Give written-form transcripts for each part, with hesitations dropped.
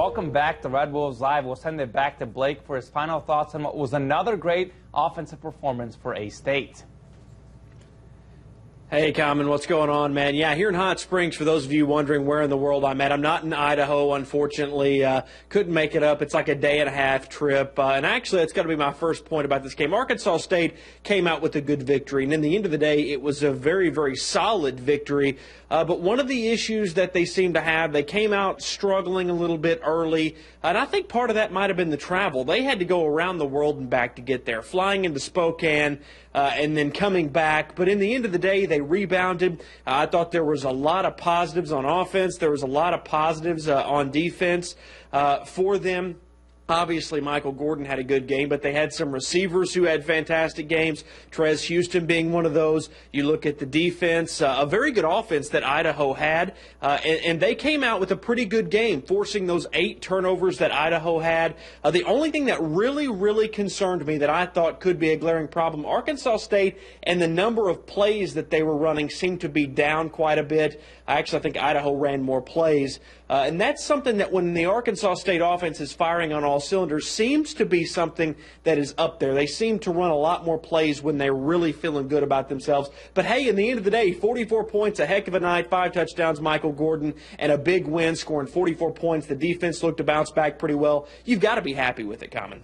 welcome back to Red Wolves Live. We'll send it back to Blake for his final thoughts on what was another great offensive performance for A-State. Hey, Common, what's going on, man? Yeah, here in Hot Springs, for those of you wondering where in the world I'm at, I'm not in Idaho, unfortunately. Couldn't make it up. It's like a day-and-a-half trip. And actually, that's got to be my first point about this game. Arkansas State came out with a good victory. And in the end of the day, it was a very, very solid victory. But one of the issues that they seem to have, they came out struggling a little bit early. And I think part of that might have been the travel. They had to go around the world and back to get there, flying into Spokane and then coming back. But in the end of the day, they rebounded. I thought there was a lot of positives on offense. There was a lot of positives on defense for them. Obviously, Michael Gordon had a good game, but they had some receivers who had fantastic games, Trez Houston being one of those. You look at the defense, a very good offense that Idaho had, and they came out with a pretty good game, forcing those 8 turnovers that Idaho had. The only thing that really, really concerned me that I thought could be a glaring problem, Arkansas State and the number of plays that they were running seemed to be down quite a bit. I think Idaho ran more plays, and that's something that when the Arkansas State offense is firing on all cylinders seems to be something that is up there. They seem to run a lot more plays when they're really feeling good about themselves. But hey, in the end of the day, 44 points, a heck of a night, 5 touchdowns, Michael Gordon, and a big win, scoring 44 points. The defense looked to bounce back pretty well. You've got to be happy with it, Common.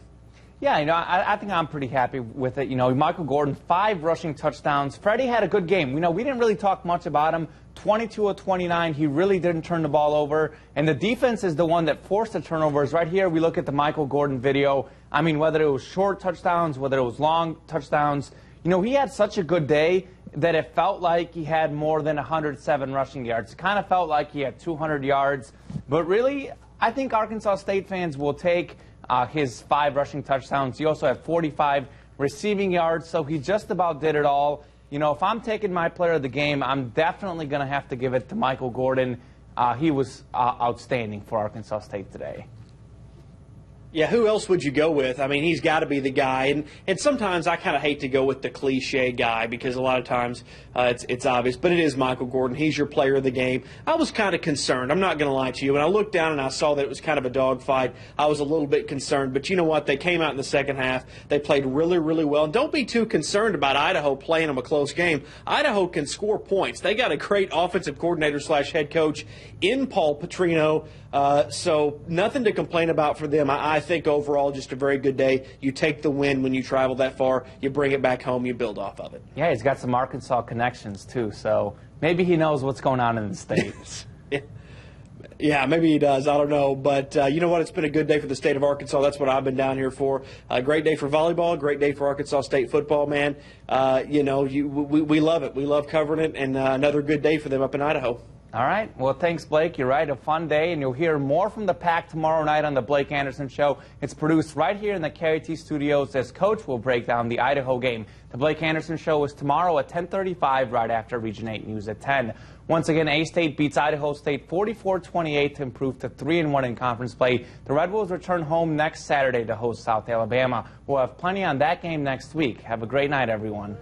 Yeah, I think I'm pretty happy with it. Michael Gordon, 5 rushing touchdowns. Freddie had a good game. We didn't really talk much about him. 22 of 29. He really didn't turn the ball over. And the defense is the one that forced the turnovers. Right here, we look at the Michael Gordon video. Whether it was short touchdowns, whether it was long touchdowns, he had such a good day that it felt like he had more than 107 rushing yards. It kind of felt like he had 200 yards. But really, I think Arkansas State fans will take his 5 rushing touchdowns. He also had 45 receiving yards, so he just about did it all. If I'm taking my player of the game, I'm definitely going to have to give it to Michael Gordon. He was outstanding for Arkansas State today. Yeah, who else would you go with? He's got to be the guy. And sometimes I kind of hate to go with the cliche guy because a lot of times it's obvious. But it is Michael Gordon. He's your player of the game. I was kind of concerned. I'm not going to lie to you. When I looked down and I saw that it was kind of a dogfight, I was a little bit concerned. But you know what? They came out in the second half. They played really, really well. And don't be too concerned about Idaho playing them a close game. Idaho can score points. They got a great offensive coordinator / head coach in Paul Petrino. So nothing to complain about for them. I think overall just a very good day. You take the win when you travel that far. You bring it back home. You build off of it. Yeah, he's got some Arkansas connections too. So maybe he knows what's going on in the state. Yeah, maybe he does. I don't know. But you know what? It's been a good day for the state of Arkansas. That's what I've been down here for. A great day for volleyball, a great day for Arkansas State football, man. We love it. We love covering it, and another good day for them up in Idaho. All right. Well, thanks, Blake. You're right. A fun day, and you'll hear more from the Pack tomorrow night on the Blake Anderson Show. It's produced right here in the KIT studios as Coach will break down the Idaho game. The Blake Anderson Show is tomorrow at 10:35, right after Region 8 News at 10. Once again, A-State beats Idaho State 44-28 to improve to 3-1 in conference play. The Red Wolves return home next Saturday to host South Alabama. We'll have plenty on that game next week. Have a great night, everyone.